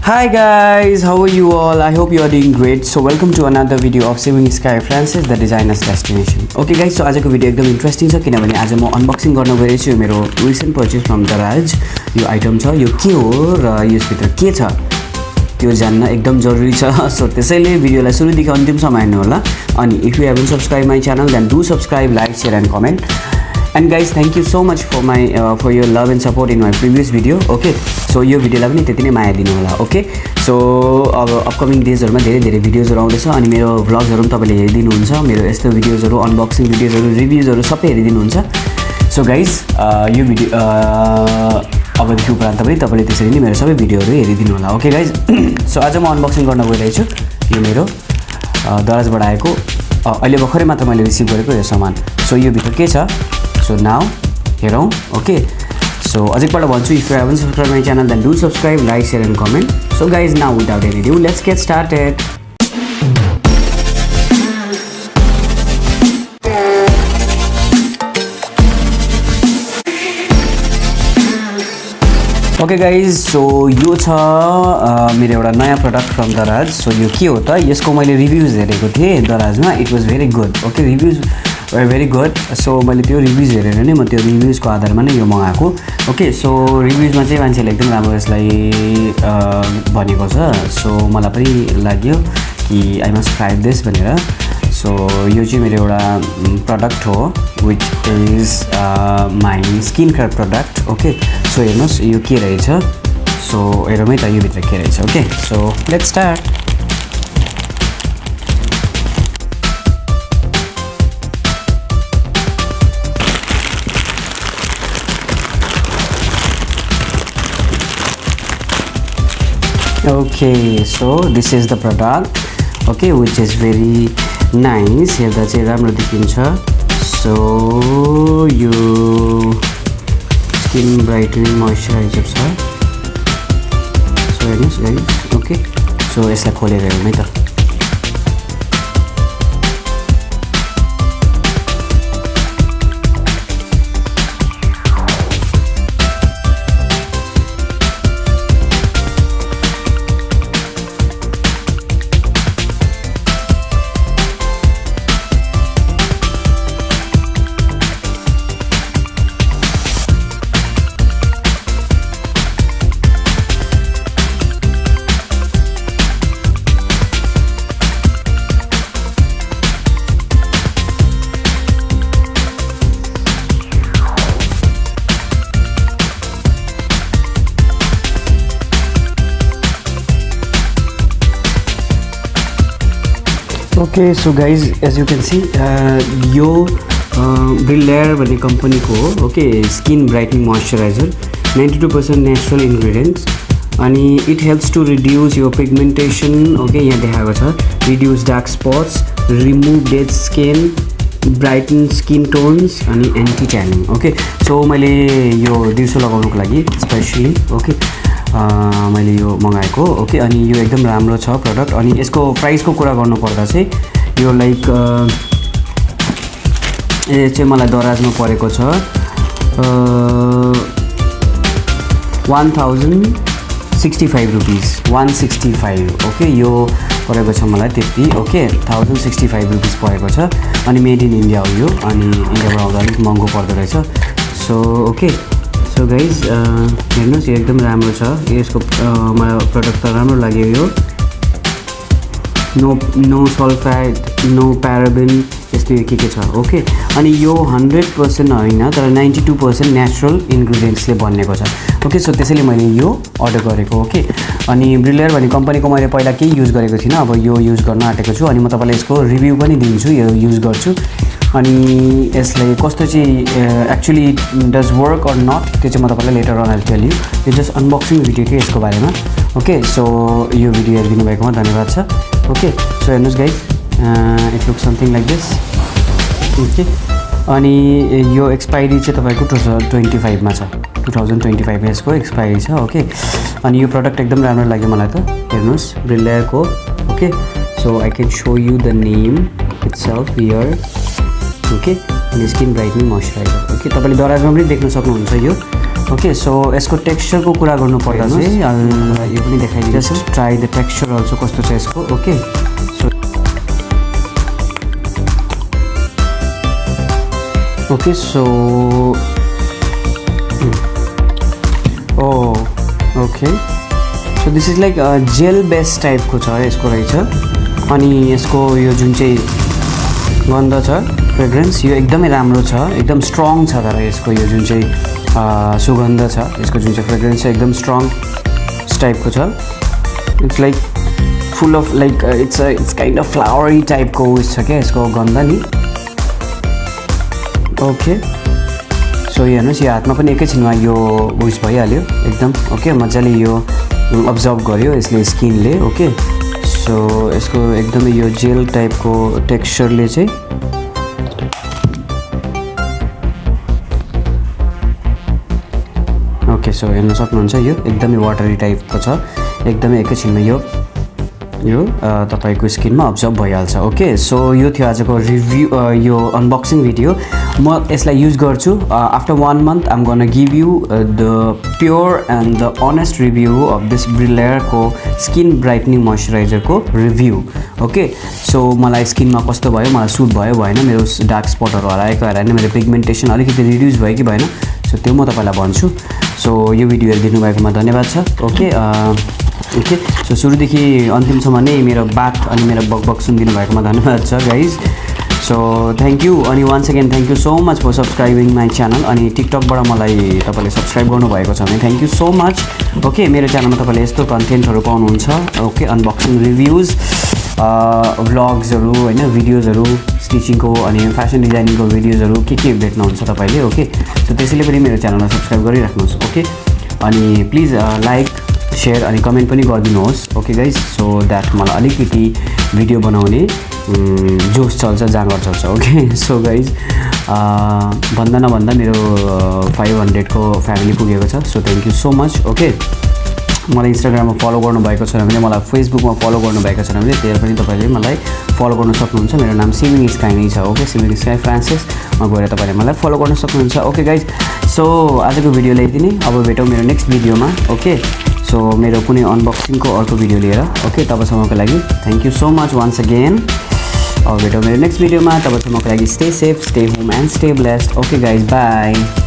Hi guys, how are you all? I hope you are doing great. So welcome to another video of Saving Sky Francis, the designer's destination. Okay guys, so आजको video एकदम interesting छ किनभने आज म unboxing गर्न गइरहेछु यो मेरो recent purchase from दराज। यो आइटम छ, यो के हो र यसभित्र के छ त्यो जान्न एकदम जरुरी छ। सो त्यसैले भिडियोलाई सुरुदेखि अन्तिमसम्म हेर्नु होला। अनि if you haven't subscribed my channel then do subscribe, like, share and comment. And guys, thank you so much for your love and support in my previous video. Okay, so यो भिडियोलाई पनि त्यति नै माया दिनु होला। ओके, सो अब upcoming डेजहरुमा धेरै भिडियोजहरु आउँदैछ अनि मेरो भ्लग्सहरु पनि तपाईले हेरिदिनुहुन्छ। मेरो यस्तो भिडियोजहरु, अनबक्सिङ भिडियोजहरु, रिभ्युजहरु सबै हेरिदिनुहुन्छ। सो गाइस, यो भिडियो अबदेखि उपरान्त पनि तपाईले त्यसरी नै मेरो सबै भिडियोहरु हेरिदिनु होला। ओके गाइस, सो आज म अनबक्सिङ गर्न गइरहेछु यो मेरो दराजबाट आएको अहिले भर्खरै मात्र मैले रिसिभ गरेको यो सामान। सो यो भित्र के छ? So now, हेरौँ। Okay, so as एकपल्ट भन्छु, if you haven't subscribed my channel then do subscribe, like, share and comment. So guys, now without any ado, let's get started. Okay guys, so यो छ मेरो एउटा नयाँ प्रोडक्ट फ्रम दराज। So यो के हो त? यसको मैले रिभ्युज हेरेको थिएँ दराजमा। It was very good. Okay, reviews very good. So मैले त्यो रिभ्युज हेरेर नै म त्यो रिभ्युजको आधारमा नै यो मगाएको। ओके, सो रिभ्युजमा चाहिँ मान्छेले एकदम राम्रो यसलाई भनेको छ। सो मलाई पनि लाग्यो कि आई मस्ट ट्राई दिस भनेर। सो यो चाहिँ मेरो एउटा प्रोडक्ट हो which is my skin care product. Okay, so हेर्नुहोस् यो के रहेछ। सो हेरौँ है त यो भित्र के रहेछ। Okay, so let's start. Okay, so this is the product. Okay, which is very nice. हेर्दा चाहिँ राम्रो देखिन्छ। So यो स्किन ब्राइटनिङ मोइस्चराइजर छ। सो हेर्नुहोस् गाइस। ओके, सो यसलाई खोलेर हेरौँ है त। Okay, so guys, as you can see, यो Brillare भन्ने कम्पनीको हो। Okay, skin brightening moisturiser, 92% natural ingredients अनि इट हेल्प्स टु रिड्युस यो पिगमेन्टेसन। ओके, यहाँ देखाएको छ reduce dark spots, remove dead skin, brighten skin tones अनि एन्टी ट्यानिङ। ओके, सो मैले यो दिउँसो लगाउनुको लागि स्पेसली मैले यो मगाएको। ओके, अनि यो एकदम राम्रो छ प्रोडक्ट। अनि यसको प्राइसको कुरा गर्नुपर्दा चाहिँ यो लाइक यो चाहिँ मलाई दराजमा परेको छ 1065 रुपिस, 165। ओके, यो परेको छ मलाई त्यति। ओके, 1065 रुपिस परेको छ अनि मेड इन इन्डिया हो यो। अनि इन्डियाबाट आउँदा अलिक महँगो पर्दो रहेछ। सो ओके, सो गाइज हेर्नुहोस् यो एकदम राम्रो छ। यसको मलाई प्रोडक्ट त राम्रो लाग्यो। यो नो सल्फाइड, नो प्याराबिन, यस्तो यो के छ। ओके, अनि यो 100% होइन तर 92% नेचुरल इन्ग्रिडियन्ट्सले बनेको छ। ओके, सो त्यसैले मैले यो अर्डर गरेको। ओके, अनि ब्रिलियर भन्ने कम्पनीको मैले पहिला केही युज गरेको थिइनँ, अब यो युज गर्न आँटेको छु अनि म तपाईँलाई यसको रिभ्यू पनि दिन्छु, यो युज गर्छु अनि यसले कस्तो चाहिँ actually does work or not त्यो चाहिँ म तपाईँलाई later on I will tell you. यो जस्ट अनबक्सिङ भिडियो थियो यसको बारेमा। ओके, सो यो भिडियो हेरिदिनु भएकोमा धन्यवाद छ। ओके, सो हेर्नुहोस् guys, it looks something like this. Okay, अनि यो एक्सपायरी चाहिँ तपाईँको 2025मा छ, 2025 यसको एक्सपायरी छ। ओके, अनि यो प्रोडक्ट एकदम राम्रो लाग्यो मलाई त। हेर्नुहोस् ब्रिलियरको। Okay, so I can show you the name itself here. Okay, अनि स्किन ब्राइटनिङ मोइस्चराइजर। ओके, तपाईँले दराजमा पनि देख्न सक्नुहुन्छ यो। ओके सो यसको टेक्सचरको कुरा गर्नु पर्दा चाहिँ यो पनि देखाइदिन्छु ट्राई द टेक्सचर अल्सो कस्तो छ यसको okay so okay so okay so this is like gel base टाइपको छ यसको रहेछ अनि यसको यो जुन चाहिँ गन्ध छ फ्रेग्रेन्स यो एकदमै राम्रो छ एकदम स्ट्रङ छ तर यसको यो जुन चाहिँ सुगन्ध छ यसको जुन चाहिँ फ्रेग्रेन्स छ एकदम स्ट्रङ टाइपको छ it's like full of like it's kind of flowery टाइपको उस छ क्या यसको गन्ध नि ओके सो यो हेर्नुहोस् यो हातमा पनि एकैछिनमा यो उस भइहाल्यो एकदम ओके मजाले यो अब्जर्भ गर्यो यसले स्किनले ओके सो यसको एकदमै यो जेल टाइपको टेक्सचरले चाहिँ ओके सो हेर्न सक्नुहुन्छ यो एकदमै वाटरी टाइपको छ एकदमै एकैछिनमा यो तपाईको स्किनमा अब्जर्भ भइहाल्छ ओके सो यो थियो आजको रिभ्यू यो अनबक्सिङ भिडियो म यसलाई युज गर्छु after 1 month I'm gonna give you the pure and the honest review of this ब्रिलेयरको स्किन ब्राइटनिङ मोइस्चराइजरको रिभ्यू ओके सो मलाई स्किनमा कस्तो भयो मलाई सुट भयो भएन मेरो डार्क स्पटहरू हराएको हराएन मेरो पिगमेन्टेसन अलिकति रिड्युस भयो कि भएन सो त्यो म तपाईँलाई भन्छु सो यो भिडियो हेरिदिनु भएकोमा धन्यवाद छ ओके ओके सो सुरुदेखि अन्तिमसम्म नै मेरो बात अनि मेरो बकबक सुनिदिनु भएकोमा धन्यवाद छ गाइज सो थ्याङ्क यू अनि once again thank you so much for subscribing my channel अनि टिकटकबाट मलाई तपाईँले सब्सक्राइब गर्नुभएको छ भने thank you so much okay मेरो च्यानलमा तपाईँले यस्तो कन्टेन्टहरू पाउनुहुन्छ ओके अनबक्सिङ रिभ्युज भ्लग्सहरू होइन भिडियोजहरू स्टिचिङको अनि फेसन डिजाइनिङको भिडियोजहरू के भेट्नुहुन्छ तपाईँले ओके सो त्यसैले पनि मेरो च्यानललाई सब्सक्राइब गरिराख्नुहोस् ओके अनि प्लिज लाइक सेयर अनि कमेन्ट पनि गरिदिनुहोस् ओके गाइज सो द्याट मलाई अलिकति भिडियो बनाउने जोस चल्छ जाँगर चल्छ ओके सो गाइज भन्दा नभन्दा मेरो 500 को फ्यामिली पुगेको छ so thank you so much okay मलाई इन्स्टाग्राममा फलो गर्नुभएको छैन भने मलाई फेसबुकमा फलो गर्नुभएको छैन भने त्यहाँ पनि तपाईँले मलाई फलो गर्न सक्नुहुन्छ मेरो नाम स्विमिङ स्काई नै छ ओके स्विमिङ स्काई फ्रान्सिस गएर तपाईँले मलाई फलो गर्न सक्नुहुन्छ ओके गाइज सो आजको भिडियो यति नै अब भेटौँ मेरो नेक्स्ट भिडियोमा ओके सो मेरो कुनै अनबक्सिङको अर्को भिडियो लिएर ओके तबसम्मको लागि thank you so much once again अब भेटौँ मेरो नेक्स्ट भिडियोमा तबसम्मको लागि stay safe stay home and stay blessed okay guys by